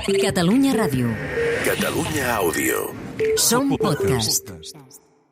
Catalunya Ràdio. Catalunya Audio. Som podcast.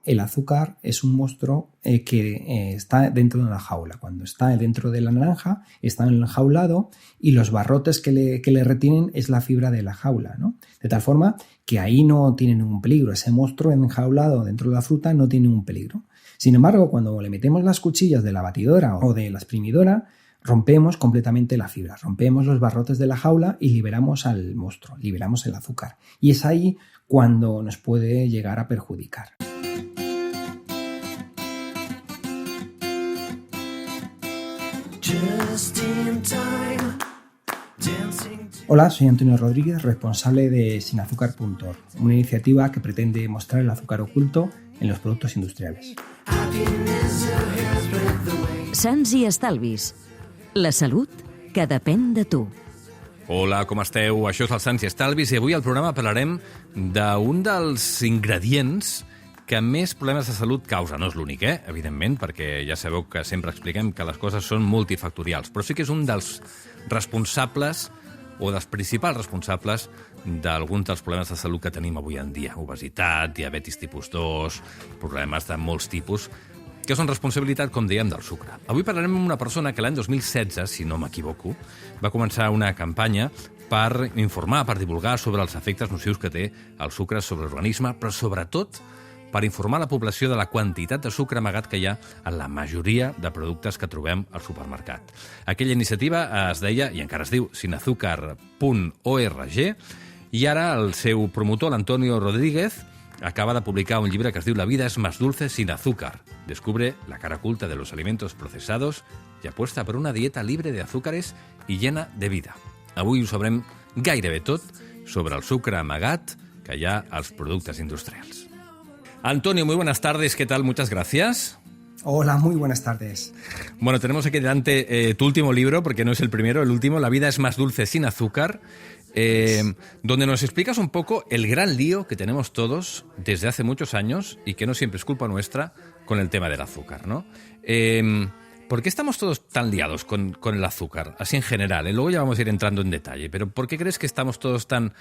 El azúcar es un monstruo que está dentro de una jaula. Cuando está dentro de la naranja, está enjaulado y los barrotes que le retienen es la fibra de la jaula, ¿no? De tal forma que ahí no tiene ningún peligro. Ese monstruo enjaulado dentro de la fruta no tiene ningún peligro. Sin embargo, cuando le metemos las cuchillas de la batidora o de la exprimidora, rompemos completamente la fibra, rompemos los barrotes de la jaula y liberamos al monstruo, liberamos el azúcar. Y es ahí cuando nos puede llegar a perjudicar. Hola, soy Antonio Rodríguez, responsable de sinazúcar.org, una iniciativa que pretende mostrar el azúcar oculto en los productos industriales. Sants i estalvis. La salut que depèn de tu. Hola, com esteu? Això és el Sants i Estalvis i avui al programa parlarem d'un dels ingredients que més problemes de salut causa. No és l'únic, evidentment, perquè ja sabeu que sempre expliquem que les coses són multifactorials, però sí que és un dels responsables o dels principals responsables d'alguns dels problemes de salut que tenim avui en dia. Obesitat, diabetis tipus 2, problemes de molts tipus, que són responsabilitat, com dèiem, del sucre. Avui parlarem amb una persona que l'any 2016, si no m'equivoco, va començar una campanya per informar, per divulgar sobre els efectes nocius que té el sucre sobre l'organisme, però sobretot per informar la població de la quantitat de sucre amagat que hi ha en la majoria de productes que trobem al supermercat. Aquella iniciativa es deia, i encara es diu, sinazúcar.org, i ara el seu promotor, l'Antonio Rodríguez, acaba de publicar un llibre que es diu La vida es más dulce sin azúcar. Descubre la cara oculta de los alimentos procesados y apuesta por una dieta libre de azúcares y llena de vida. Avui ho sabrem gairebé tot sobre el sucre amagat que hi ha als productes industrials. Antonio, muy buenas tardes, ¿qué tal? Muchas gracias. Hola, muy buenas tardes. Bueno, tenemos aquí delante tu último libro, porque no es el primero, el último, La vida es más dulce sin azúcar, donde nos explicas un poco el gran lío que tenemos todos desde hace muchos años y que no siempre es culpa nuestra con el tema del azúcar, ¿no? ¿Por qué estamos todos tan liados con el azúcar? Así en general, luego ya vamos a ir entrando en detalle, pero ¿por qué crees que estamos todos tan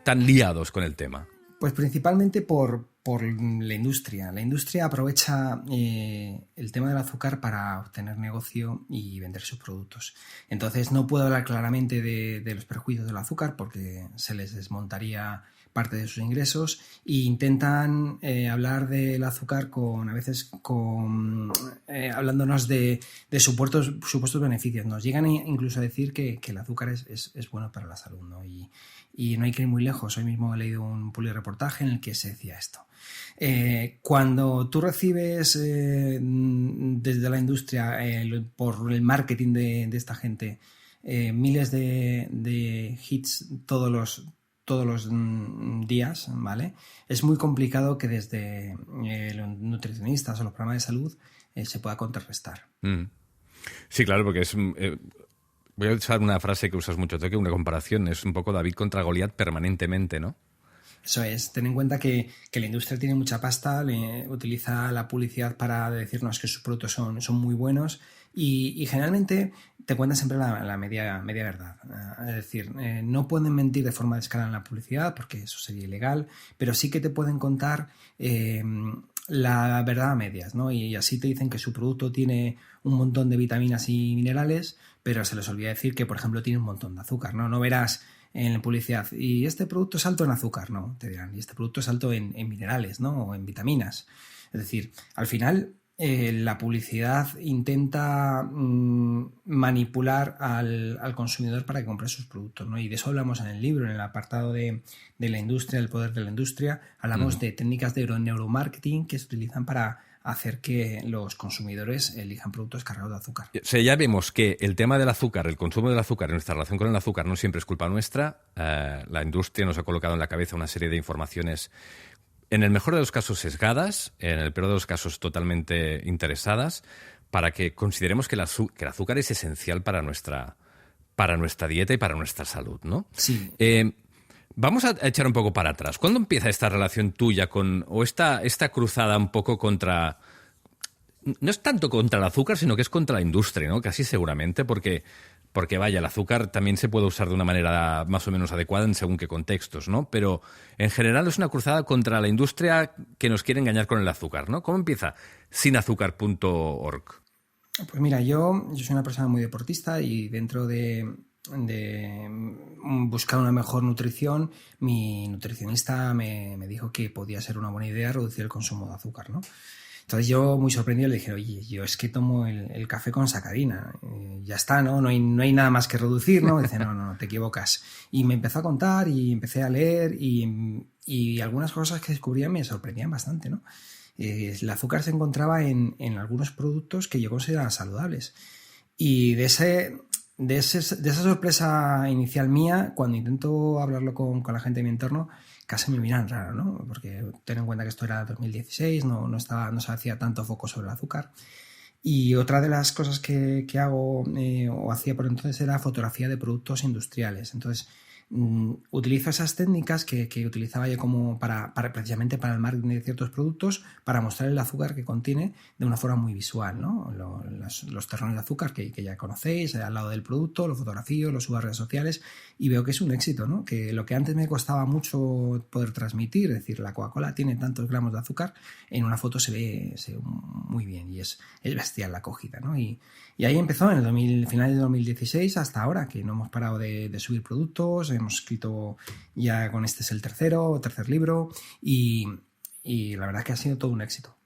liados con el tema? Pues principalmente por la industria. La industria aprovecha el tema del azúcar para obtener negocio y vender sus productos. Entonces no puedo hablar claramente de los perjuicios del azúcar porque se les desmontaría parte de sus ingresos e intentan hablar del azúcar hablándonos de supuestos beneficios. Nos llegan incluso a decir que el azúcar es bueno para la salud, ¿no? Y no hay que ir muy lejos. Hoy mismo he leído un publireportaje en el que se decía esto. Cuando tú recibes desde la industria, por el marketing de esta gente, miles de hits todos los días, ¿vale? Es muy complicado que desde los nutricionistas o los programas de salud se pueda contrarrestar. Sí, claro, porque es... voy a usar una frase que usas mucho, que una comparación, es un poco David contra Goliat permanentemente, ¿no? Eso es, ten en cuenta que la industria tiene mucha pasta, utiliza la publicidad para decirnos que sus productos son muy buenos y generalmente te cuentan siempre la media verdad. Es decir, no pueden mentir de forma descarada en la publicidad porque eso sería ilegal, pero sí que te pueden contar la verdad a medias, ¿no? Y así te dicen que su producto tiene un montón de vitaminas y minerales, pero se les olvida decir que, por ejemplo, tiene un montón de azúcar, ¿no? No verás en la publicidad, y este producto es alto en azúcar, no, te dirán, y este producto es alto en minerales, ¿no? O en vitaminas. Es decir, al final la publicidad intenta manipular al consumidor para que compre sus productos, ¿no? Y de eso hablamos en el libro, en el apartado de la industria, el poder de la industria. Hablamos de técnicas de neuromarketing que se utilizan para hacer que los consumidores elijan productos cargados de azúcar. O sea, ya vemos que el tema del azúcar, el consumo del azúcar, nuestra relación con el azúcar no siempre es culpa nuestra. La industria nos ha colocado en la cabeza una serie de informaciones, en el mejor de los casos sesgadas, en el peor de los casos totalmente interesadas, para que consideremos que el azúcar es esencial para nuestra dieta y para nuestra salud, ¿no? Sí. Vamos a echar un poco para atrás. ¿Cuándo empieza esta relación tuya o esta cruzada un poco contra... No es tanto contra el azúcar, sino que es contra la industria, ¿no? Casi seguramente, porque porque vaya, el azúcar también se puede usar de una manera más o menos adecuada en según qué contextos, ¿no? Pero en general es una cruzada contra la industria que nos quiere engañar con el azúcar, ¿no? ¿Cómo empieza sinazúcar.org? Pues mira, yo soy una persona muy deportista y dentro de buscar una mejor nutrición, mi nutricionista me dijo que podía ser una buena idea reducir el consumo de azúcar, ¿no? Entonces yo, muy sorprendido, le dije, oye, yo es que tomo el café con sacarina, ya está, ¿no? No hay nada más que reducir, ¿no? Dice, no, te equivocas. Y me empezó a contar y empecé a leer y algunas cosas que descubría me sorprendían bastante, ¿no? El azúcar se encontraba en algunos productos que yo consideraba saludables. Y de esa sorpresa inicial mía, cuando intento hablarlo con la gente de mi entorno, casi me miran raro, ¿no? Porque ten en cuenta que esto era 2016, no se hacía tanto foco sobre el azúcar. Y otra de las cosas que hago o hacía por entonces era fotografía de productos industriales. Entonces, utilizo esas técnicas que utilizaba yo como precisamente para el marketing de ciertos productos, para mostrar el azúcar que contiene de una forma muy visual, ¿no? Los terrones de azúcar que ya conocéis, al lado del producto, lo fotografío, lo subo a redes sociales y veo que es un éxito, ¿no? Que lo que antes me costaba mucho poder transmitir, es decir, la Coca-Cola tiene tantos gramos de azúcar, en una foto se ve muy bien y es bestial la acogida, ¿no? Y ahí empezó en el final de 2016 hasta ahora, que no hemos parado de subir productos, hemos escrito ya con este es el tercer libro y la verdad que ha sido todo un éxito.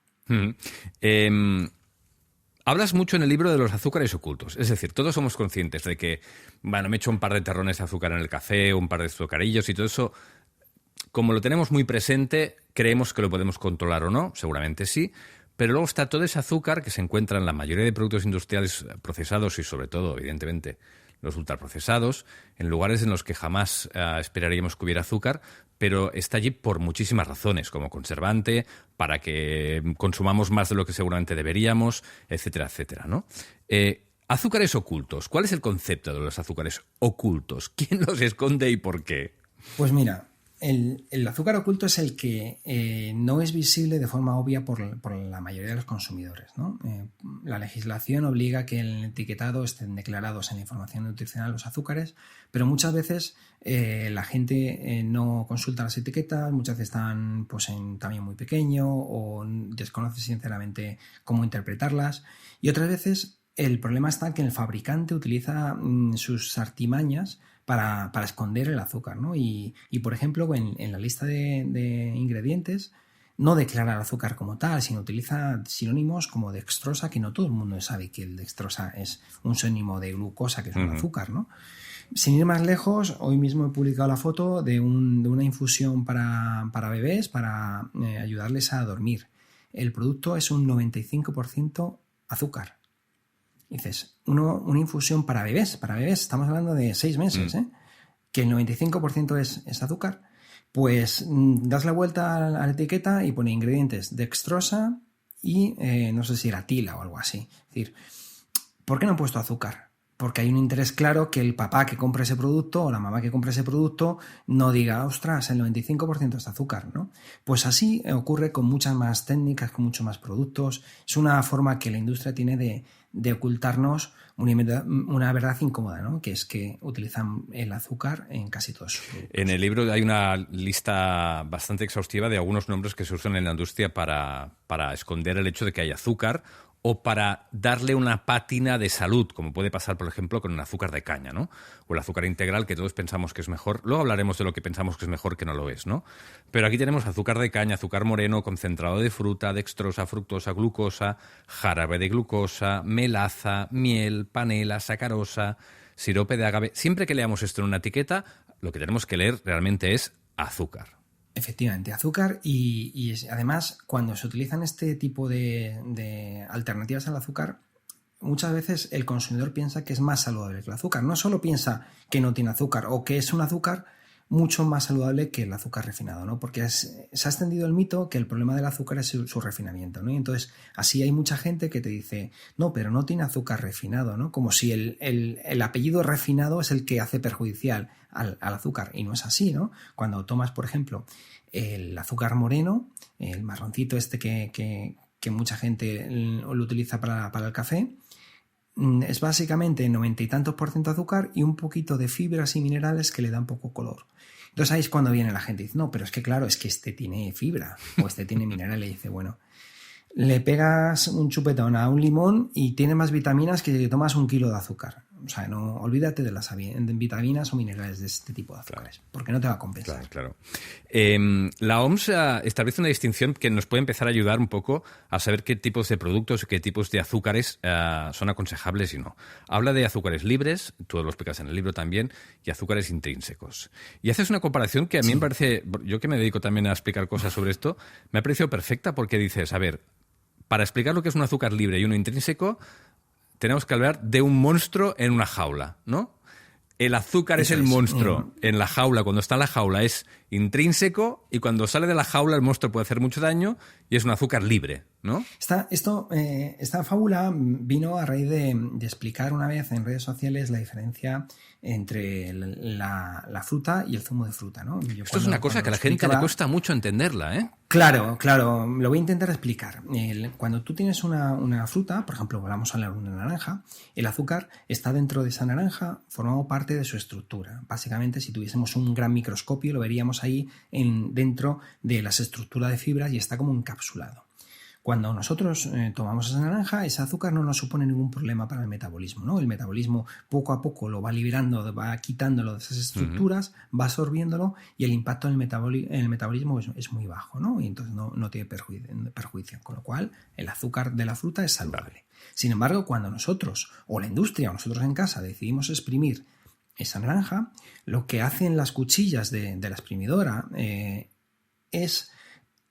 Hablas mucho en el libro de los azúcares ocultos. Es decir, todos somos conscientes de que, bueno, me echo un par de terrones de azúcar en el café, un par de azucarillos y todo eso. Como lo tenemos muy presente, creemos que lo podemos controlar o no, seguramente sí. Pero luego está todo ese azúcar que se encuentra en la mayoría de productos industriales procesados y sobre todo, evidentemente, los ultraprocesados, en lugares en los que jamás esperaríamos que hubiera azúcar, pero está allí por muchísimas razones, como conservante, para que consumamos más de lo que seguramente deberíamos, etcétera, etcétera, ¿no? Azúcares ocultos. ¿Cuál es el concepto de los azúcares ocultos? ¿Quién los esconde y por qué? Pues mira, el azúcar oculto es el que no es visible de forma obvia por la mayoría de los consumidores, ¿no? La legislación obliga a que en el etiquetado estén declarados en la información nutricional los azúcares, pero muchas veces la gente no consulta las etiquetas, muchas veces están pues, en tamaño muy pequeño o desconoce sinceramente cómo interpretarlas y otras veces el problema está en que el fabricante utiliza sus artimañas para esconder el azúcar, ¿no? Y por ejemplo, en la lista de ingredientes no declara el azúcar como tal, sino utiliza sinónimos como dextrosa, que no todo el mundo sabe que el dextrosa es un sinónimo de glucosa, que es un azúcar, ¿no? Sin ir más lejos, hoy mismo he publicado la foto de una infusión para bebés para ayudarles a dormir. El producto es un 95% azúcar. Dices, una infusión para bebés, estamos hablando de 6 meses, que el 95% es azúcar, pues das la vuelta a la etiqueta y pone ingredientes dextrosa y no sé si era tila o algo así. Es decir, ¿por qué no han puesto azúcar? Porque hay un interés claro que el papá que compre ese producto o la mamá que compre ese producto no diga, ostras, el 95% es azúcar, ¿no? Pues así ocurre con muchas más técnicas, con muchos más productos. Es una forma que la industria tiene de ocultarnos una verdad incómoda, ¿no? Que es que utilizan el azúcar en casi todos sus productos. En el libro hay una lista bastante exhaustiva de algunos nombres que se usan en la industria para esconder el hecho de que hay azúcar o para darle una pátina de salud, como puede pasar, por ejemplo, con el azúcar de caña, ¿no? O el azúcar integral, que todos pensamos que es mejor. Luego hablaremos de lo que pensamos que es mejor, que no lo es, ¿no? Pero aquí tenemos azúcar de caña, azúcar moreno, concentrado de fruta, dextrosa, fructosa, glucosa, jarabe de glucosa, melaza, miel, panela, sacarosa, sirope de agave. Siempre que leamos esto en una etiqueta, lo que tenemos que leer realmente es azúcar. Efectivamente, azúcar y además cuando se utilizan este tipo de alternativas al azúcar, muchas veces el consumidor piensa que es más saludable que el azúcar. No solo piensa que no tiene azúcar o que es un azúcar mucho más saludable que el azúcar refinado, ¿no? Porque se ha extendido el mito que el problema del azúcar es su refinamiento, ¿no? Y entonces así hay mucha gente que te dice, no, pero no tiene azúcar refinado, ¿no? Como si el apellido refinado es el que hace perjudicial al azúcar, y no es así, ¿no? Cuando tomas, por ejemplo, el azúcar moreno, el marroncito este que mucha gente lo utiliza para el café, es básicamente 90 y tantos % azúcar y un poquito de fibras y minerales que le dan poco color. Entonces ahí es cuando viene la gente y dice, no, pero es que claro, es que este tiene fibra o este tiene minerales. Y dice, bueno, le pegas un chupetón a un limón y tiene más vitaminas que si te tomas 1 kilo de azúcar. O sea, no olvídate de las vitaminas o minerales de este tipo de azúcares, porque no te va a compensar. Claro. La OMS establece una distinción que nos puede empezar a ayudar un poco a saber qué tipos de productos y qué tipos de azúcares son aconsejables y no. Habla de azúcares libres, tú lo explicas en el libro también, y azúcares intrínsecos. Y haces una comparación que a mí me parece, yo que me dedico también a explicar cosas sobre esto, me ha parecido perfecta porque dices, a ver, para explicar lo que es un azúcar libre y uno intrínseco, tenemos que hablar de un monstruo en una jaula, ¿no? El azúcar es el monstruo en la jaula. Cuando está en la jaula es intrínseco y cuando sale de la jaula el monstruo puede hacer mucho daño y es un azúcar libre, ¿no? Esta fábula vino a raíz de explicar una vez en redes sociales la diferencia entre la fruta y el zumo de fruta, ¿no? Esto es una cosa que a la gente le cuesta mucho entenderla, ¿eh? Claro, lo voy a intentar explicar. Cuando tú tienes una fruta, por ejemplo, vamos a hablar de una naranja, el azúcar está dentro de esa naranja, formando parte de su estructura. Básicamente, si tuviésemos un gran microscopio, lo veríamos ahí dentro de las estructuras de fibras y está como encapsulado. Cuando nosotros tomamos esa naranja, ese azúcar no nos supone ningún problema para el metabolismo, ¿no? El metabolismo poco a poco lo va liberando, va quitándolo de esas estructuras, va absorbiéndolo y el impacto en el metabolismo es muy bajo, ¿no? Y entonces no tiene perjuicio, con lo cual el azúcar de la fruta es saludable. Sin embargo, cuando nosotros, o la industria, o nosotros en casa, decidimos exprimir esa naranja, lo que hacen las cuchillas de la exprimidora es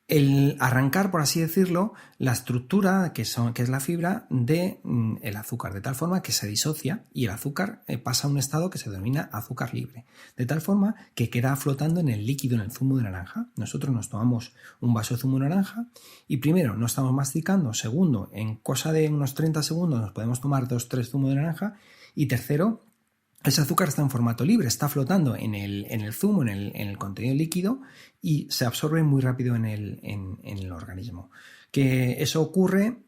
el arrancar, por así decirlo, la estructura que es la fibra del azúcar, de tal forma que se disocia y el azúcar pasa a un estado que se denomina azúcar libre, de tal forma que queda flotando en el líquido, en el zumo de naranja. Nosotros nos tomamos un vaso de zumo de naranja y primero no estamos masticando, segundo, en cosa de unos 30 segundos nos podemos tomar 2-3 zumos de naranja y tercero, ese azúcar está en formato libre, está flotando en el zumo, en el contenido líquido y se absorbe muy rápido en el organismo. Que eso ocurre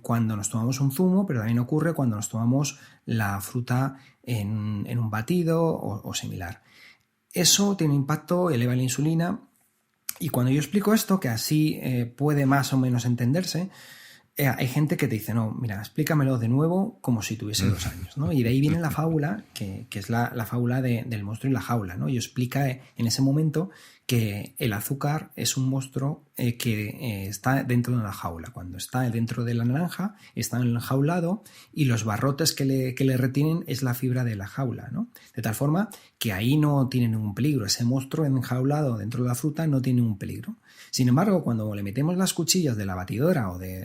cuando nos tomamos un zumo, pero también ocurre cuando nos tomamos la fruta en un batido o similar. Eso tiene impacto, eleva la insulina y cuando yo explico esto, que así puede más o menos entenderse, hay gente que te dice, no, mira, explícamelo de nuevo como si tuviese 2 años, ¿no? Y de ahí viene la fábula, que es la fábula del monstruo y la jaula, ¿no? Y explica en ese momento que el azúcar es un monstruo que está dentro de una jaula. Cuando está dentro de la naranja, está enjaulado y los barrotes que le retienen es la fibra de la jaula, ¿no? De tal forma que ahí no tiene ningún peligro. Ese monstruo enjaulado dentro de la fruta no tiene ningún peligro. Sin embargo, cuando le metemos las cuchillas de la batidora o de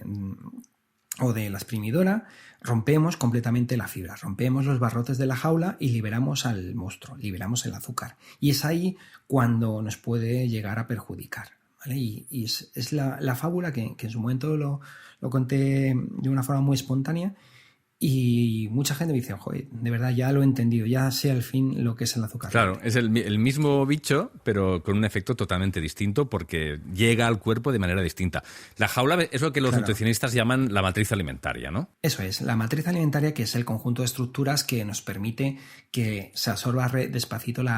la exprimidora, rompemos completamente la fibra, rompemos los barrotes de la jaula y liberamos al monstruo, liberamos el azúcar. Y es ahí cuando nos puede llegar a perjudicar, ¿vale? Y es la fábula que en su momento lo conté de una forma muy espontánea y mucha gente me dice, joder, de verdad ya lo he entendido, ya sé al fin lo que es el azúcar. Claro, es el mismo bicho, pero con un efecto totalmente distinto porque llega al cuerpo de manera distinta. La jaula es lo que los nutricionistas llaman la matriz alimentaria, ¿no? Eso es, la matriz alimentaria, que es el conjunto de estructuras que nos permite que se absorba despacito el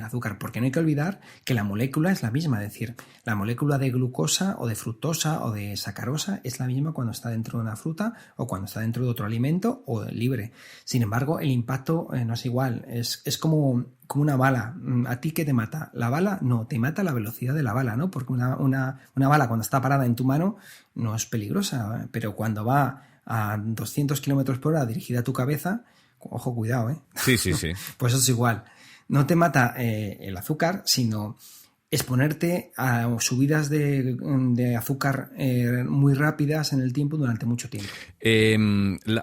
azúcar, porque no hay que olvidar que la molécula es la misma, es decir, la molécula de glucosa o de fructosa o de sacarosa es la misma cuando está dentro de una fruta o cuando está dentro de otro alimento o libre. Sin embargo, el impacto no es igual, es como una bala. ¿A ti qué te mata? ¿La bala? No, te mata la velocidad de la bala, ¿no? Porque una bala cuando está parada en tu mano no es peligrosa, pero cuando va a 200 km por hora dirigida a tu cabeza, ojo, cuidado, ¿eh? Sí. Pues eso es igual. No te mata el azúcar, sino exponerte a subidas de azúcar muy rápidas en el tiempo durante mucho tiempo.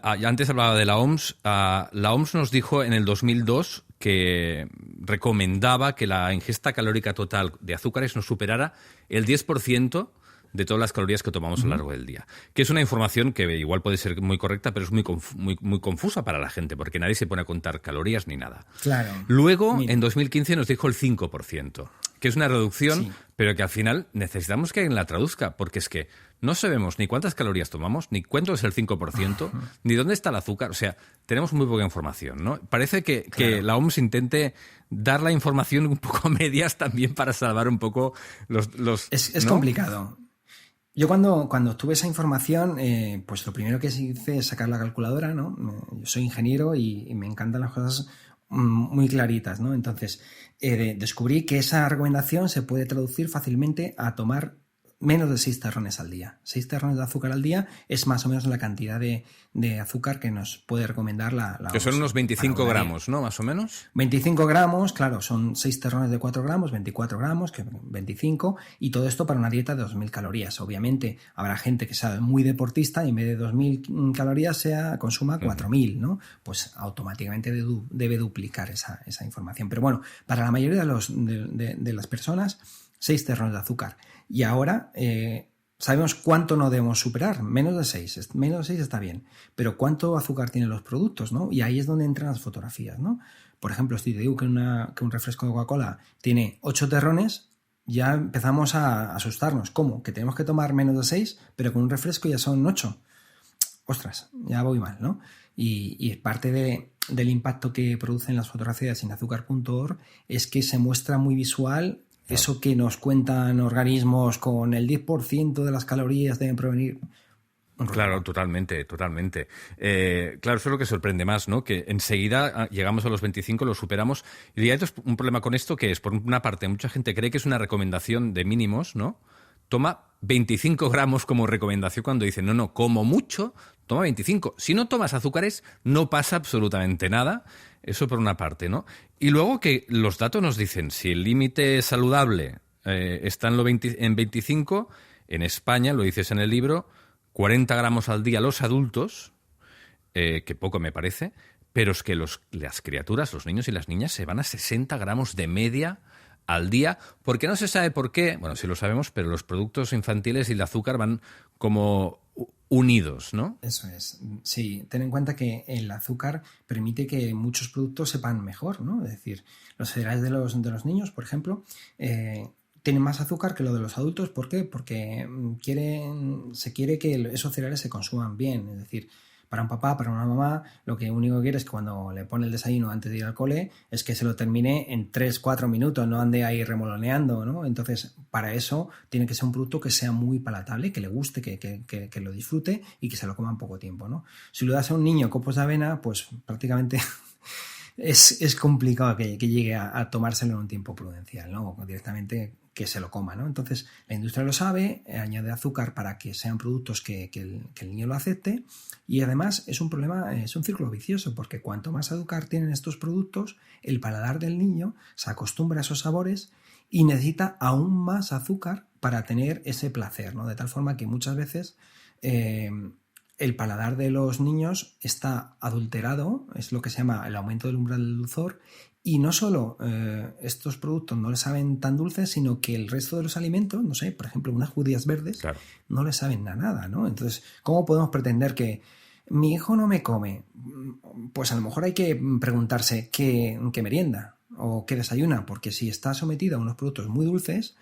Antes hablaba de la OMS. La OMS nos dijo en el 2002 que recomendaba que la ingesta calórica total de azúcares no superara el 10% de todas las calorías que tomamos a lo largo del día. Que es una información que igual puede ser muy correcta, pero es muy confusa para la gente, porque nadie se pone a contar calorías ni nada. Claro. Luego, en 2015, nos dijo el 5%. que es una reducción, Sí. pero que al final necesitamos que alguien la traduzca, porque es que no sabemos ni cuántas calorías tomamos, ni cuánto es el 5%, ni dónde está el azúcar. O sea, tenemos muy poca información, ¿no? Parece que la OMS intente dar la información un poco a medias también para salvar un poco los Es ¿no? complicado. Yo cuando obtuve esa información, pues lo primero que hice es sacar la calculadora, ¿no? Yo soy ingeniero y me encantan las cosas muy claritas, ¿no? Entonces, descubrí que esa recomendación se puede traducir fácilmente a tomar menos de 6 terrones al día. 6 terrones de azúcar al día es más o menos la cantidad de azúcar que nos puede recomendar la Que son OMS unos 25 para una dieta. gramos, ¿no? Más o menos. 25 gramos, claro, son 6 terrones de 4 gramos, 24 gramos, que 25, y todo esto para una dieta de 2.000 calorías. Obviamente habrá gente que sea muy deportista y en vez de 2.000 calorías consuma 4.000, ¿no? Pues automáticamente debe duplicar esa información. Pero bueno, para la mayoría de las personas, 6 terrones de azúcar. Y ahora sabemos cuánto no debemos superar, menos de 6. Menos de 6 está bien, pero cuánto azúcar tienen los productos, ¿no? Y ahí es donde entran las fotografías, ¿no? Por ejemplo, si te digo que un refresco de Coca-Cola tiene 8 terrones, ya empezamos a asustarnos. ¿Cómo? Que tenemos que tomar menos de 6, pero con un refresco ya son 8. Ostras, ya voy mal, ¿no? Y parte del impacto que producen las fotografías en azúcar.org es que se muestra muy visual. Eso que nos cuentan organismos con el 10% de las calorías deben provenir. Claro, totalmente. Claro, eso es lo que sorprende más, ¿no? Que enseguida llegamos a los 25, lo superamos. Y hay un problema con esto que es, por una parte, mucha gente cree que es una recomendación de mínimos, ¿no? Toma 25 gramos como recomendación cuando dicen, no, como mucho, toma 25. Si no tomas azúcares, no pasa absolutamente nada. Eso por una parte, ¿no? Y luego que los datos nos dicen, si el límite saludable está en 25, en España, lo dices en el libro, 40 gramos al día los adultos, que poco me parece, pero es que las criaturas, los niños y las niñas, se van a 60 gramos de media al día, porque no se sabe por qué, bueno, sí lo sabemos, pero los productos infantiles y el azúcar van como unidos, ¿no? Eso es. Sí, ten en cuenta que el azúcar permite que muchos productos sepan mejor, ¿no? Es decir, los cereales de los niños, por ejemplo, tienen más azúcar que lo de los adultos. ¿Por qué? Porque se quiere que esos cereales se consuman bien. Es decir, para un papá, para una mamá, lo que único que quiere es que cuando le pone el desayuno antes de ir al cole es que se lo termine en 3-4 minutos, no ande ahí remoloneando, ¿no? Entonces, para eso tiene que ser un producto que sea muy palatable, que le guste, que lo disfrute y que se lo coma en poco tiempo, ¿no? Si lo das a un niño copos de avena, pues prácticamente es complicado que llegue a tomárselo en un tiempo prudencial, ¿no? O directamente que se lo coma, ¿no? Entonces, la industria lo sabe, añade azúcar para que sean productos que el niño lo acepte, y además es un problema, es un círculo vicioso, porque cuanto más azúcar tienen estos productos, el paladar del niño se acostumbra a esos sabores y necesita aún más azúcar para tener ese placer, ¿no? De tal forma que muchas veces el paladar de los niños está adulterado, es lo que se llama el aumento del umbral del dulzor, y no solo estos productos no les saben tan dulces, sino que el resto de los alimentos, no sé, por ejemplo, unas judías verdes, claro, no les saben a nada, ¿no? Entonces, ¿cómo podemos pretender que mi hijo no me come? Pues a lo mejor hay que preguntarse qué merienda o qué desayuna, porque si está sometido a unos productos muy dulces,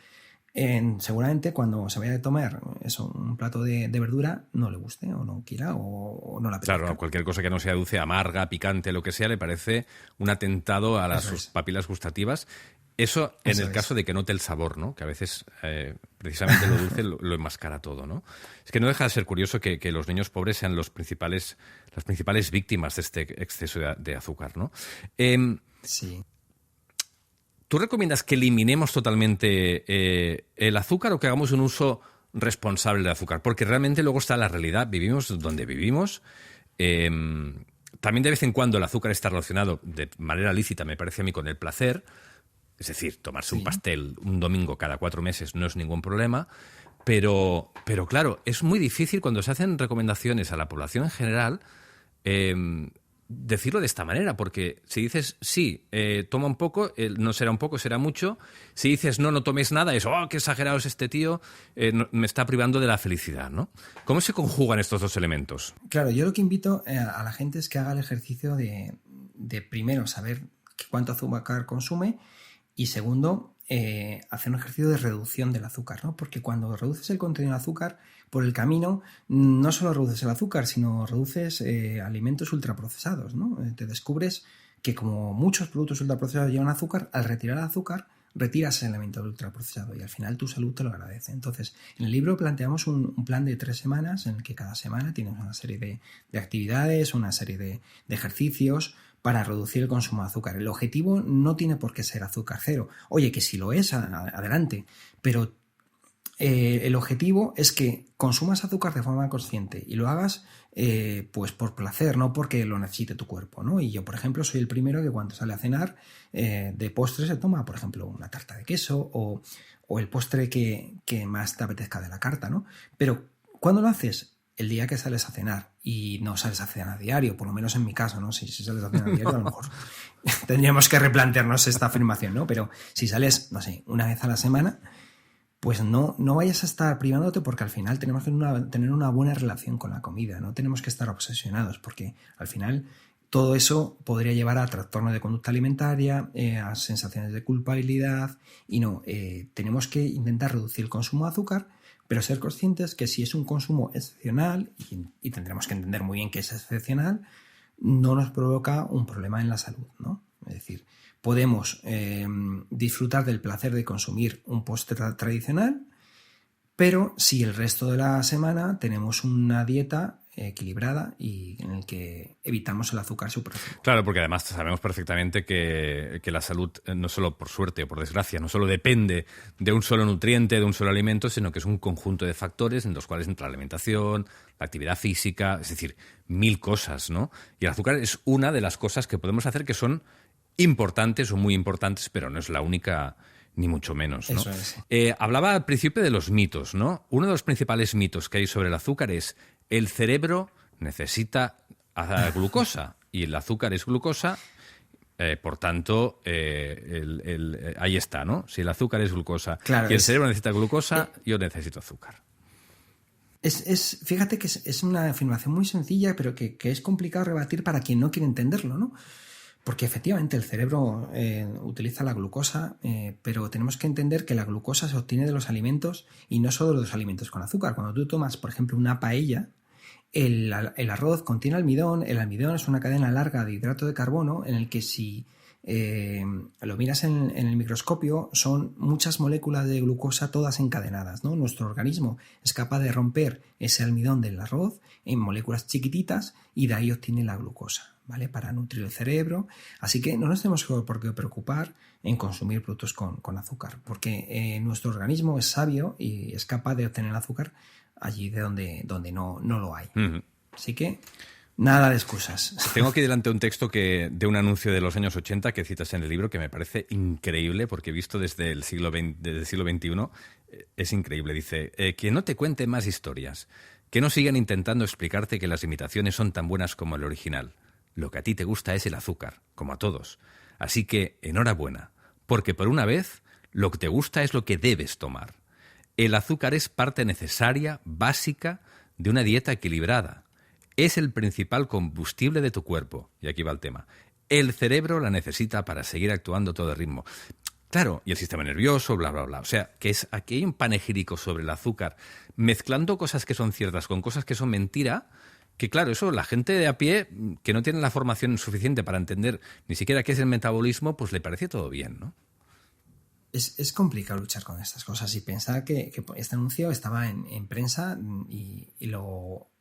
seguramente cuando se vaya a tomar un plato de verdura no le guste o no quiera o no la apetezca. Claro, cualquier cosa que no sea dulce, amarga, picante, lo que sea, le parece un atentado a las papilas gustativas. Eso en el caso de que note el sabor, ¿no? Que a veces precisamente lo dulce lo enmascara todo, ¿no? Es que no deja de ser curioso que los niños pobres sean las principales víctimas de este exceso de azúcar, ¿no? Sí. ¿Tú recomiendas que eliminemos totalmente el azúcar o que hagamos un uso responsable del azúcar? Porque realmente luego está la realidad. Vivimos donde vivimos. También de vez en cuando el azúcar está relacionado de manera lícita, me parece a mí, con el placer. Es decir, tomarse un pastel un domingo cada 4 meses no es ningún problema. Pero claro, es muy difícil cuando se hacen recomendaciones a la población en general decirlo de esta manera, porque si dices sí, toma un poco, no será un poco, será mucho. Si dices no tomes nada, es qué exagerado es este tío, me está privando de la felicidad, ¿no? ¿Cómo se conjugan estos dos elementos? Claro, yo lo que invito a la gente es que haga el ejercicio de primero saber cuánto azúcar consume Y segundo, hacer un ejercicio de reducción del azúcar, ¿no? Porque cuando reduces el contenido de azúcar por el camino, no solo reduces el azúcar, sino reduces alimentos ultraprocesados, ¿no? Te descubres que como muchos productos ultraprocesados llevan azúcar, al retirar el azúcar, retiras el elemento ultraprocesado y al final tu salud te lo agradece. Entonces, en el libro planteamos un plan de 3 semanas en el que cada semana tienes una serie de actividades, una serie de ejercicios para reducir el consumo de azúcar. El objetivo no tiene por qué ser azúcar cero. Oye, que si lo es, adelante. Pero el objetivo es que consumas azúcar de forma consciente y lo hagas pues por placer, no porque lo necesite tu cuerpo, ¿no? Y yo, por ejemplo, soy el primero que cuando sale a cenar de postre se toma, por ejemplo, una tarta de queso o el postre que más te apetezca de la carta, ¿no? Pero ¿cuándo lo haces? El día que sales a cenar y no sales a cenar a diario, por lo menos en mi caso, ¿no? Si sales a cenar a diario, a lo mejor tendríamos que replantearnos esta afirmación, ¿no? Pero si sales, no sé, una vez a la semana, pues no vayas a estar privándote porque al final tenemos que tener una buena relación con la comida, no tenemos que estar obsesionados porque al final todo eso podría llevar a trastornos de conducta alimentaria, a sensaciones de culpabilidad y no, tenemos que intentar reducir el consumo de azúcar, pero ser conscientes que si es un consumo excepcional, y tendremos que entender muy bien que es excepcional, no nos provoca un problema en la salud, ¿no? Es decir, podemos disfrutar del placer de consumir un postre tradicional, pero si el resto de la semana tenemos una dieta equilibrada y en el que evitamos el azúcar superfluo. Claro, porque además sabemos perfectamente que la salud, no solo por suerte o por desgracia, no solo depende de un solo nutriente, de un solo alimento, sino que es un conjunto de factores en los cuales entra la alimentación, la actividad física, es decir, 1000 cosas, ¿no? Y el azúcar es una de las cosas que podemos hacer que son importantes o muy importantes, pero no es la única, ni mucho menos, ¿no? Eso es. Hablaba al principio de los mitos, ¿no? Uno de los principales mitos que hay sobre el azúcar es el cerebro necesita glucosa y el azúcar es glucosa, por tanto, ahí está, ¿no? Si el azúcar es glucosa claro, y el cerebro necesita glucosa, yo necesito azúcar. Fíjate que es una afirmación muy sencilla, pero que es complicado rebatir para quien no quiere entenderlo, ¿no? Porque efectivamente el cerebro utiliza la glucosa, pero tenemos que entender que la glucosa se obtiene de los alimentos y no solo de los alimentos con azúcar. Cuando tú tomas, por ejemplo, una paella, el arroz contiene almidón. El almidón es una cadena larga de hidrato de carbono en el que si lo miras en el microscopio son muchas moléculas de glucosa todas encadenadas, ¿no? Nuestro organismo es capaz de romper ese almidón del arroz en moléculas chiquititas y de ahí obtiene la glucosa, ¿vale? Para nutrir el cerebro. Así que no nos tenemos por qué preocupar en consumir productos con azúcar, porque nuestro organismo es sabio y es capaz de obtener el azúcar allí de donde no lo hay. Uh-huh. Así que nada de excusas. Tengo aquí delante un texto de un anuncio de los años 80 que citas en el libro que me parece increíble porque visto desde el siglo XXI es increíble. Dice, que no te cuente más historias, que no sigan intentando explicarte que las imitaciones son tan buenas como el original. Lo que a ti te gusta es el azúcar, como a todos. Así que, enhorabuena, porque por una vez lo que te gusta es lo que debes tomar. El azúcar es parte necesaria, básica, de una dieta equilibrada. Es el principal combustible de tu cuerpo. Y aquí va el tema. El cerebro la necesita para seguir actuando a todo ritmo. Claro, y el sistema nervioso, bla, bla, bla. O sea, que aquí hay un panegírico sobre el azúcar, mezclando cosas que son ciertas con cosas que son mentira, que claro, eso la gente de a pie, que no tiene la formación suficiente para entender ni siquiera qué es el metabolismo, pues le parece todo bien, ¿no? Es complicado luchar con estas cosas y pensar que este anuncio estaba en prensa y lo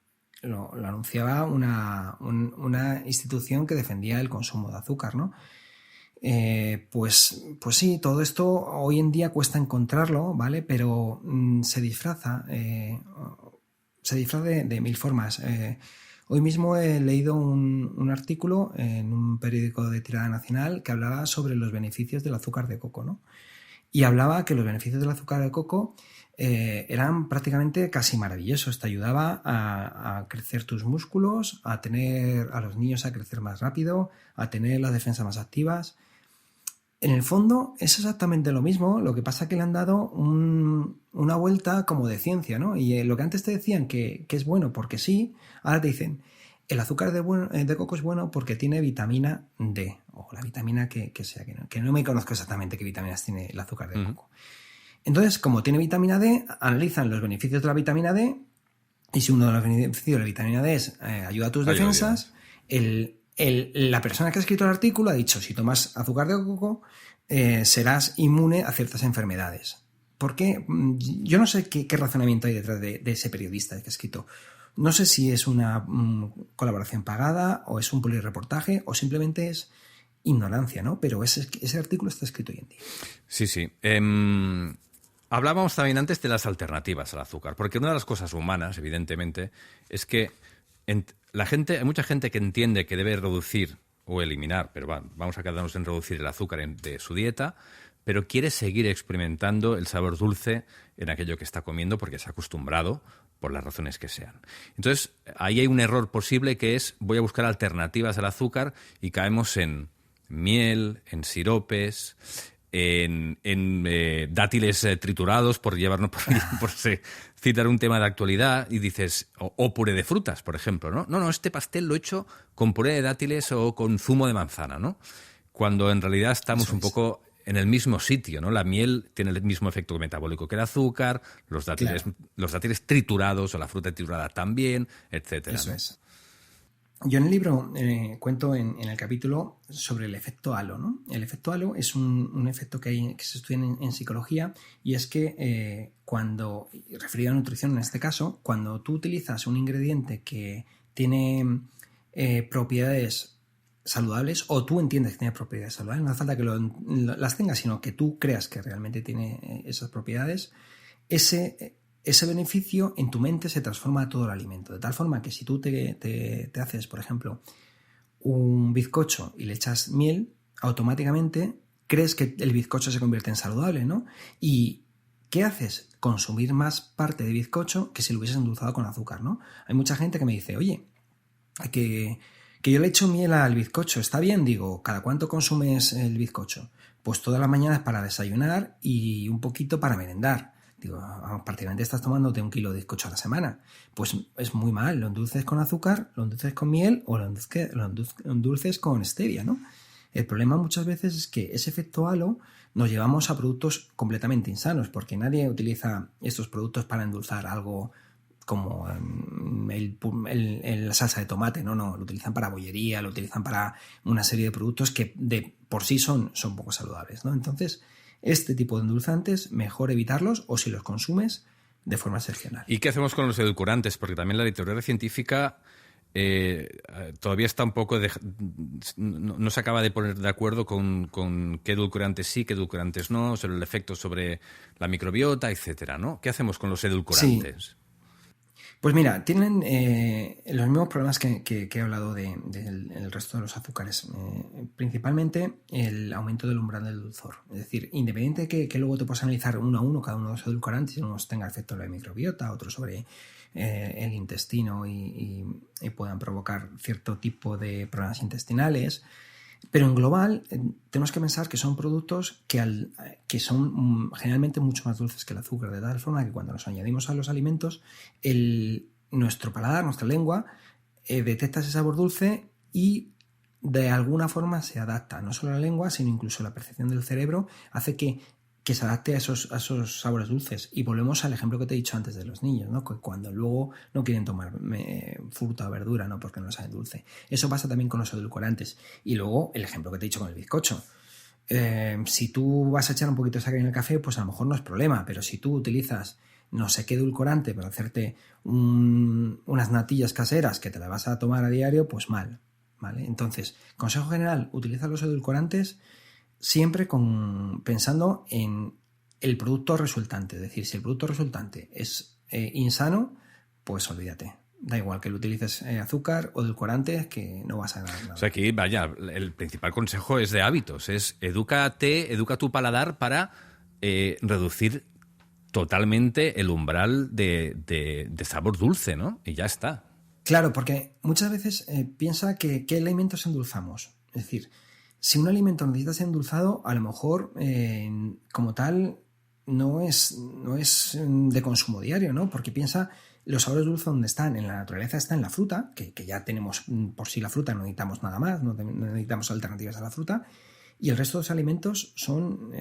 anunciaba una institución que defendía el consumo de azúcar, ¿no? Pues sí, todo esto hoy en día cuesta encontrarlo, ¿vale? Pero se disfraza de 1000 formas. Hoy mismo he leído un artículo en un periódico de tirada nacional que hablaba sobre los beneficios del azúcar de coco, ¿no? Y hablaba que los beneficios del azúcar de coco eran prácticamente casi maravillosos. Te ayudaba a crecer tus músculos, a tener a los niños a crecer más rápido, a tener las defensas más activas. En el fondo es exactamente lo mismo, lo que pasa es que le han dado una vuelta como de ciencia, ¿no? Y lo que antes te decían que es bueno porque sí, ahora te dicen el azúcar de coco es bueno porque tiene vitamina D, o la vitamina que sea, que no me conozco exactamente qué vitaminas tiene el azúcar de coco. Entonces, como tiene vitamina D, analizan los beneficios de la vitamina D, y si uno de los beneficios de la vitamina D es ayuda a tus defensas, la persona que ha escrito el artículo ha dicho, si tomas azúcar de coco, serás inmune a ciertas enfermedades. ¿Por qué? Yo no sé qué razonamiento hay detrás de ese periodista que ha escrito. No sé si es una colaboración pagada o es un publireportaje o simplemente es ignorancia, ¿no? Pero ese artículo está escrito hoy en día. Sí, sí. Hablábamos también antes de las alternativas al azúcar, porque una de las cosas humanas, evidentemente, es que hay mucha gente que entiende que debe reducir o eliminar, pero vamos a quedarnos en reducir el azúcar de su dieta, pero quiere seguir experimentando el sabor dulce en aquello que está comiendo porque se ha acostumbrado por las razones que sean. Entonces, ahí hay un error posible que es voy a buscar alternativas al azúcar y caemos en miel, en siropes, en dátiles triturados, por llevarnos por citar un tema de actualidad, y dices, o puré de frutas, por ejemplo, ¿no? No, este pastel lo he hecho con puré de dátiles o con zumo de manzana, ¿no? Cuando en realidad estamos un poco en el mismo sitio, ¿no? La miel tiene el mismo efecto metabólico que el azúcar, los dátiles triturados o la fruta triturada también, etcétera. Eso es. Yo en el libro cuento en el capítulo sobre el efecto halo, ¿no? El efecto halo es un efecto que se estudia en psicología, y es que referido a nutrición en este caso, cuando tú utilizas un ingrediente que tiene propiedades saludables, o tú entiendes que tiene propiedades saludables, no hace falta que las tenga, sino que tú creas que realmente tiene esas propiedades, ese beneficio en tu mente se transforma a todo el alimento, de tal forma que si tú te haces, por ejemplo, un bizcocho y le echas miel, automáticamente crees que el bizcocho se convierte en saludable, ¿no? ¿Y qué haces? Consumir más parte de bizcocho que si lo hubieses endulzado con azúcar, ¿no? Hay mucha gente que me dice, oye, que yo le echo miel al bizcocho, ¿está bien? Digo, ¿cada cuánto consumes el bizcocho? Pues todas las mañanas para desayunar y un poquito para merendar. Digo, prácticamente estás tomándote 1 kilo de bizcocho a la semana. Pues es muy mal, lo endulces con azúcar, lo endulces con miel o lo endulces con stevia, ¿no? El problema muchas veces es que ese efecto halo nos llevamos a productos completamente insanos, porque nadie utiliza estos productos para endulzar algo como la salsa de tomate, no, lo utilizan para bollería, lo utilizan para una serie de productos que de por sí son poco saludables, ¿no? Entonces, este tipo de endulzantes, mejor evitarlos, o si los consumes, de forma excepcional. ¿Y qué hacemos con los edulcorantes? Porque también la literatura científica todavía está un poco... no se acaba de poner de acuerdo con qué edulcorantes sí, qué edulcorantes no, sobre el efecto sobre la microbiota, etcétera, ¿no? ¿Qué hacemos con los edulcorantes? Sí. Pues mira, tienen los mismos problemas que he hablado del resto de los azúcares. Principalmente el aumento del umbral del dulzor. Es decir, independiente de que luego te puedas analizar uno a uno cada uno de los edulcorantes, unos tenga efecto sobre la microbiota, otros sobre el intestino y puedan provocar cierto tipo de problemas intestinales. Pero en global tenemos que pensar que son productos que son generalmente mucho más dulces que el azúcar, de tal forma que cuando los añadimos a los alimentos, nuestro paladar, nuestra lengua, detecta ese sabor dulce y de alguna forma se adapta. No solo la lengua, sino incluso la percepción del cerebro hace que se adapte a esos sabores dulces. Y volvemos al ejemplo que te he dicho antes de los niños, ¿no? Que cuando luego no quieren tomar fruta o verdura, ¿no? Porque no saben dulce. Eso pasa también con los edulcorantes. Y luego el ejemplo que te he dicho con el bizcocho. Si tú vas a echar un poquito de sal en el café, pues a lo mejor no es problema, pero si tú utilizas no sé qué edulcorante para hacerte unas natillas caseras que te las vas a tomar a diario, pues mal, ¿vale? Entonces, consejo general, utiliza los edulcorantes siempre pensando en el producto resultante. Es decir, si el producto resultante es insano, pues olvídate. Da igual que lo utilices azúcar o edulcorantes, que no vas a ganar nada. O sea, aquí, vaya, el principal consejo es de hábitos. Es educa tu paladar para reducir totalmente el umbral de sabor dulce, ¿no? Y ya está. Claro, porque muchas veces piensa que ¿qué alimentos endulzamos? Es decir, si un alimento necesita ser endulzado, a lo mejor como tal no es de consumo diario, ¿no? Porque piensa, los sabores dulces donde están, en la naturaleza está en la fruta, que ya tenemos por sí la fruta, no necesitamos nada más, no necesitamos alternativas a la fruta, y el resto de los alimentos son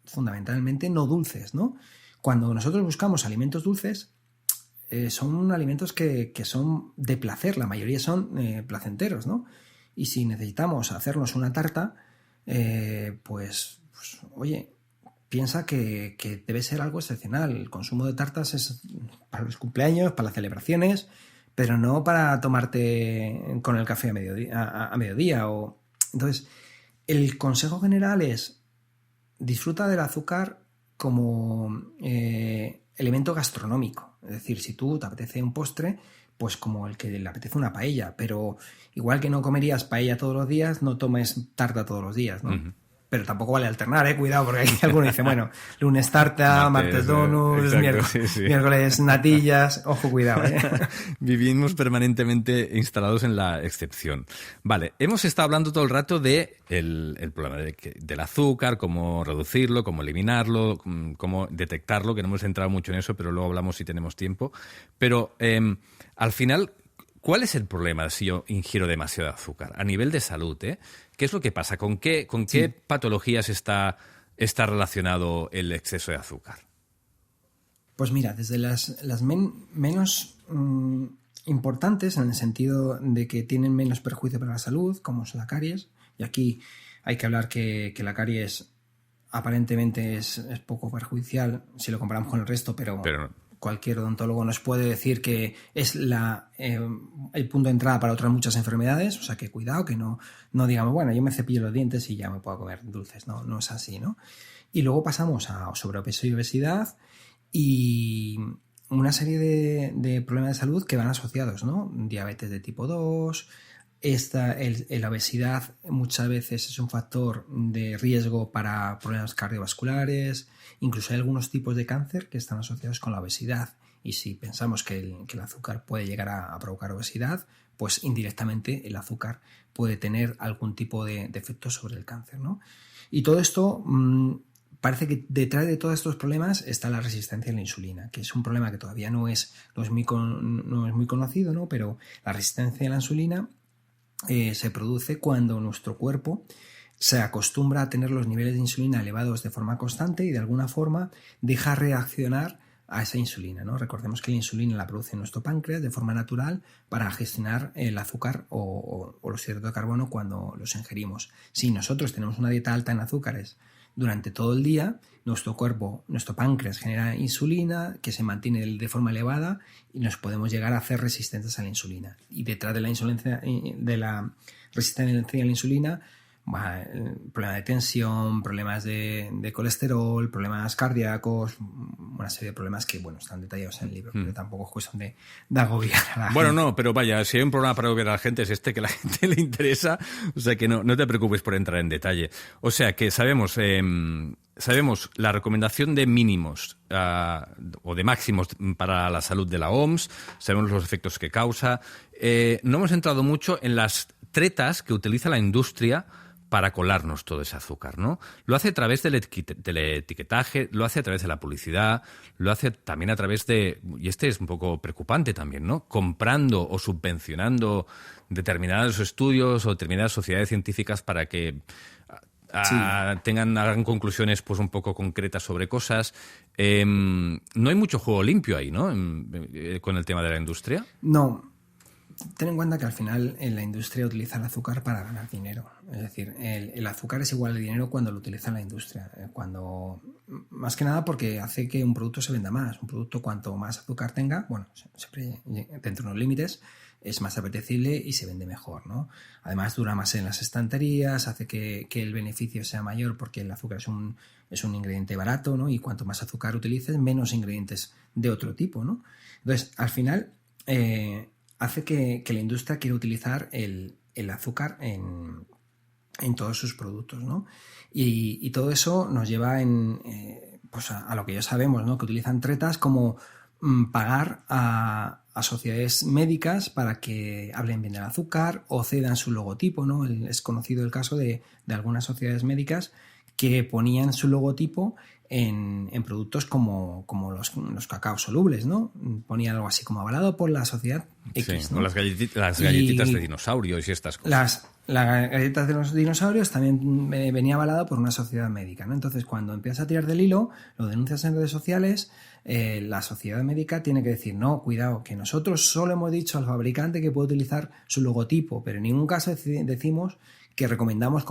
fundamentalmente no dulces, ¿no? Cuando nosotros buscamos alimentos dulces, son alimentos que son de placer, la mayoría son placenteros, ¿no? Y si necesitamos hacernos una tarta, pues oye, piensa que debe ser algo excepcional. El consumo de tartas es para los cumpleaños, para las celebraciones, pero no para tomarte con el café a mediodía. Entonces, el consejo general es: disfruta del azúcar como elemento gastronómico. Es decir, si tú te apetece un postre, pues como el que le apetece una paella, pero igual que no comerías paella todos los días, no tomes tarta todos los días, ¿no? Uh-huh. Pero tampoco vale alternar, cuidado, porque aquí algunos dicen, bueno, lunes tarta, martes donuts, miércoles natillas, ojo, cuidado, Vivimos permanentemente instalados en la excepción. Vale, hemos estado hablando todo el rato de el problema del azúcar, cómo reducirlo, cómo eliminarlo, cómo detectarlo, que no hemos entrado mucho en eso, pero luego hablamos si tenemos tiempo. Pero al final, ¿cuál es el problema si yo ingiero demasiado azúcar? A nivel de salud, ¿qué es lo que pasa? ¿Con qué patologías está relacionado el exceso de azúcar? Pues mira, desde las menos importantes, en el sentido de que tienen menos perjuicio para la salud, como es la caries, y aquí hay que hablar que la caries aparentemente es poco perjudicial si lo comparamos con el resto, pero cualquier odontólogo nos puede decir que es el punto de entrada para otras muchas enfermedades, o sea que cuidado, que no digamos, bueno, yo me cepillo los dientes y ya me puedo comer dulces, no es así, ¿no? Y luego pasamos a sobrepeso y obesidad y una serie de problemas de salud que van asociados, ¿no? Diabetes de tipo 2, la obesidad muchas veces es un factor de riesgo para problemas cardiovasculares, incluso hay algunos tipos de cáncer que están asociados con la obesidad, y si pensamos que el azúcar puede llegar a provocar obesidad, pues indirectamente el azúcar puede tener algún tipo de efecto sobre el cáncer, ¿no? Y todo esto parece que detrás de todos estos problemas está la resistencia a la insulina, que es un problema que todavía no es muy conocido, ¿no? Pero la resistencia a la insulina se produce cuando nuestro cuerpo se acostumbra a tener los niveles de insulina elevados de forma constante y de alguna forma deja reaccionar a esa insulina, ¿no? Recordemos que la insulina la produce nuestro páncreas de forma natural para gestionar el azúcar o los hidratos de carbono cuando los ingerimos. Si nosotros tenemos una dieta alta en azúcares durante todo el día, nuestro páncreas genera insulina que se mantiene de forma elevada y nos podemos llegar a hacer resistentes a la insulina. Y detrás de la resistencia a la insulina, problemas de tensión, problemas de colesterol, problemas cardíacos, una serie de problemas que, bueno, están detallados en el libro, pero tampoco es cuestión de agobiar a la gente. Bueno, no, pero vaya, si hay un problema para agobiar a la gente es que a la gente le interesa, o sea que no te preocupes por entrar en detalle. O sea que sabemos la recomendación de mínimos o de máximos para la salud de la OMS, sabemos los efectos que causa. No hemos entrado mucho en las tretas que utiliza la industria para colarnos todo ese azúcar, ¿no? Lo hace a través del etiquetaje, lo hace a través de la publicidad, lo hace también a través y este es un poco preocupante también, ¿no? Comprando o subvencionando determinados estudios o determinadas sociedades científicas para que hagan conclusiones pues un poco concretas sobre cosas. No hay mucho juego limpio ahí, ¿no? Con el tema de la industria. No. Ten en cuenta que al final la industria utiliza el azúcar para ganar dinero. Es decir, el azúcar es igual de dinero cuando lo utiliza la industria. Más que nada porque hace que un producto se venda más. Un producto, cuanto más azúcar tenga, bueno, siempre dentro de unos límites, es más apetecible y se vende mejor, ¿no? Además, dura más en las estanterías, hace que el beneficio sea mayor porque el azúcar es un ingrediente barato, ¿no? Y cuanto más azúcar utilices, menos ingredientes de otro tipo, ¿no? Entonces, al final, hace que la industria quiera utilizar el azúcar en todos sus productos, ¿no? Y todo eso nos lleva pues a lo que ya sabemos, ¿no? Que utilizan tretas como pagar a sociedades médicas para que hablen bien del azúcar o cedan su logotipo, ¿no? Es conocido el caso de algunas sociedades médicas que ponían su logotipo en productos como los cacaos solubles, ¿no? Ponían algo así como avalado por la sociedad X, sí, ¿no? O las galletitas de dinosaurios y estas cosas. Las galletas de los dinosaurios también venía avalado por una sociedad médica, ¿no? Entonces, cuando empiezas a tirar del hilo, lo denuncias en redes sociales, la sociedad médica tiene que decir, no, cuidado, que nosotros solo hemos dicho al fabricante que puede utilizar su logotipo, pero en ningún caso decimos que recomendamos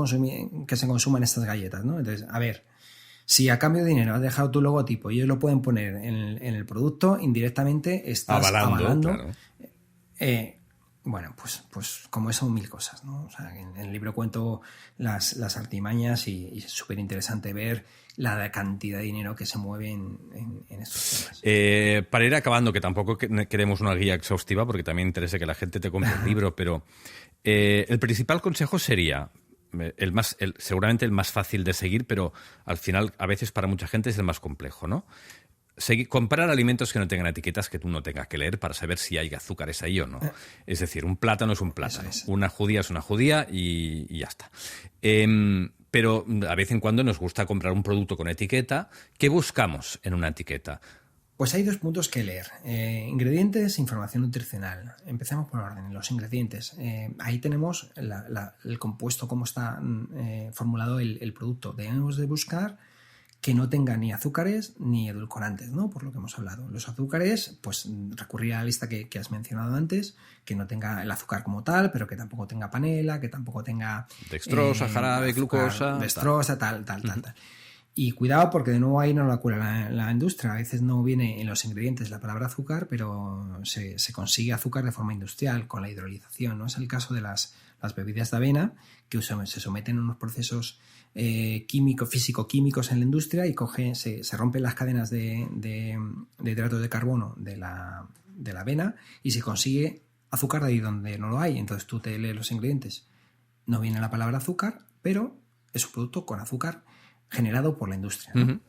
que se consuman estas galletas, ¿no? Entonces, a ver, si a cambio de dinero has dejado tu logotipo y ellos lo pueden poner en el producto, indirectamente estás avalando. Claro. Bueno, pues como eso, mil cosas, ¿no? O sea, en el libro cuento las artimañas y es súper interesante ver la cantidad de dinero que se mueve en estos temas. Para ir acabando, que tampoco queremos una guía exhaustiva porque también interesa que la gente te compre el libro, pero el principal consejo sería seguramente el más fácil de seguir, pero al final a veces para mucha gente es el más complejo, ¿no? Comprar alimentos que no tengan etiquetas que tú no tengas que leer para saber si hay azúcares ahí o no. Es decir, un plátano es un plátano, una judía es una judía y ya está. Pero a vez en cuando nos gusta comprar un producto con etiqueta. ¿Qué buscamos en una etiqueta? Pues hay dos puntos que leer. Ingredientes, información nutricional. Empecemos por orden. Los ingredientes. Ahí tenemos el compuesto, cómo está formulado el producto. Debemos de buscar que no tenga ni azúcares ni edulcorantes, ¿no? Por lo que hemos hablado. Los azúcares, pues recurrir a la lista que has mencionado antes, que no tenga el azúcar como tal, pero que tampoco tenga panela, que tampoco tenga dextrosa, jarabe, glucosa, dextrosa, tal. Y cuidado porque de nuevo ahí no la cura la industria. A veces no viene en los ingredientes la palabra azúcar, pero se consigue azúcar de forma industrial con la hidrolización, ¿no? Es el caso de las bebidas de avena que se someten a unos procesos físico-químicos en la industria y se rompen las cadenas de hidratos de carbono de la avena y se consigue azúcar de ahí donde no lo hay. Entonces tú te lees los ingredientes, no viene la palabra azúcar, pero es un producto con azúcar generado por la industria, ¿no? Uh-huh.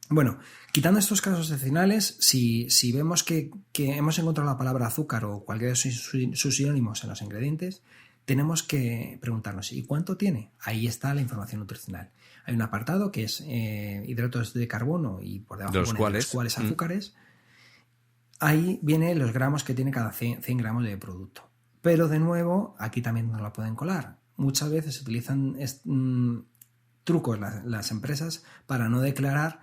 Bueno, quitando estos casos excepcionales, si vemos que hemos encontrado la palabra azúcar o cualquiera de sus sinónimos en los ingredientes, tenemos que preguntarnos, ¿y cuánto tiene? Ahí está la información nutricional. Hay un apartado que es hidratos de carbono y por debajo los cuales azúcares. Ahí vienen los gramos que tiene cada 100 gramos de producto. Pero de nuevo, aquí también nos la pueden colar. Muchas veces se utilizan trucos las empresas para no declarar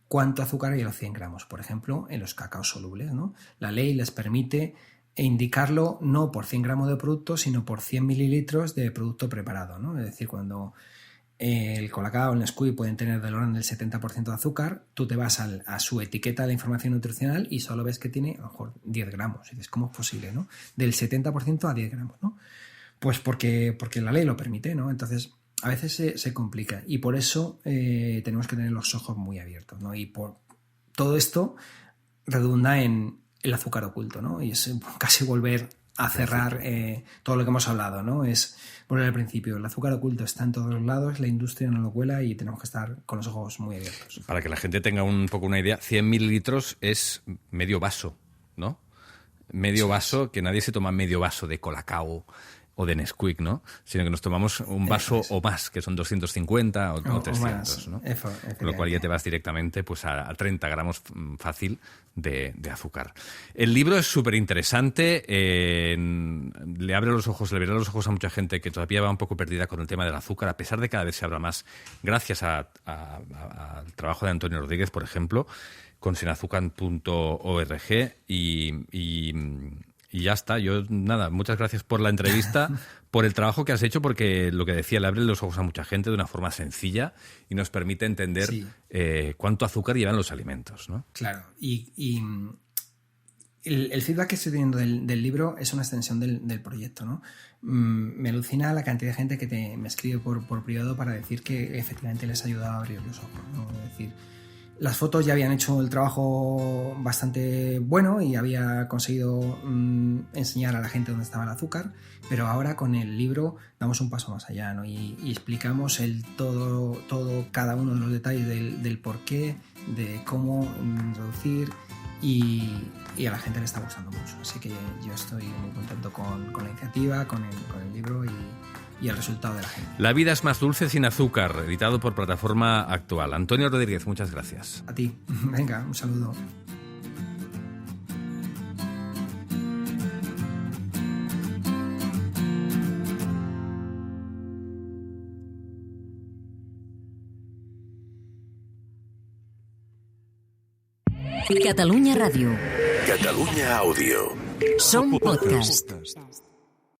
cuánto azúcar hay en los 100 gramos. Por ejemplo, en los cacaos solubles, ¿no? La ley les permite indicarlo no por 100 gramos de producto, sino por 100 mililitros de producto preparado, ¿no? Es decir, cuando el Colacao o el Nesquik pueden tener del orden del 70% de azúcar, tú te vas a su etiqueta de información nutricional y solo ves que tiene a lo mejor 10 gramos. Y dices, ¿cómo es posible, no? Del 70% a 10 gramos, ¿no? Pues porque la ley lo permite, ¿no? Entonces, a veces se complica y por eso tenemos que tener los ojos muy abiertos, ¿no? Y por todo esto redunda en el azúcar oculto, ¿no? Y es casi volver a cerrar todo lo que hemos hablado, ¿no? Es volver al principio. El azúcar oculto está en todos los lados, la industria no lo cuela y tenemos que estar con los ojos muy abiertos. Para que la gente tenga un poco una idea, 100 mililitros es medio vaso, ¿no? Medio vaso, que nadie se toma medio vaso de Colacao o de Nesquik, ¿no? Sino que nos tomamos un vaso o más, que son 250 o 300, más, ¿no? Con lo cual ya te vas directamente pues, a 30 gramos fácil de azúcar. El libro es súper interesante, le abre los ojos, le verá los ojos a mucha gente que todavía va un poco perdida con el tema del azúcar, a pesar de que cada vez se habla más, gracias al trabajo de Antonio Rodríguez, por ejemplo, con sinazúcar.org y ya está. Yo, nada, muchas gracias por la entrevista, por el trabajo que has hecho, porque lo que decía, le abre los ojos a mucha gente de una forma sencilla y nos permite entender cuánto azúcar llevan los alimentos, ¿no? Claro, y el feedback que estoy teniendo del libro es una extensión del proyecto, ¿no? Me alucina la cantidad de gente que me escribe por privado para decir que efectivamente les ha ayudado a abrir los ojos, ¿no? Es decir, las fotos ya habían hecho el trabajo bastante bueno y había conseguido enseñar a la gente dónde estaba el azúcar, pero ahora con el libro damos un paso más allá, ¿no? Y explicamos todo, cada uno de los detalles del porqué, de cómo reducir y a la gente le está gustando mucho. Así que yo estoy muy contento con la iniciativa, con el libro y el resultado de la gente. La vida es más dulce sin azúcar, editado por Plataforma Actual. Antonio Rodríguez, muchas gracias. A ti. Venga, un saludo. Catalunya Ràdio. Catalunya Àudio. Som podcast.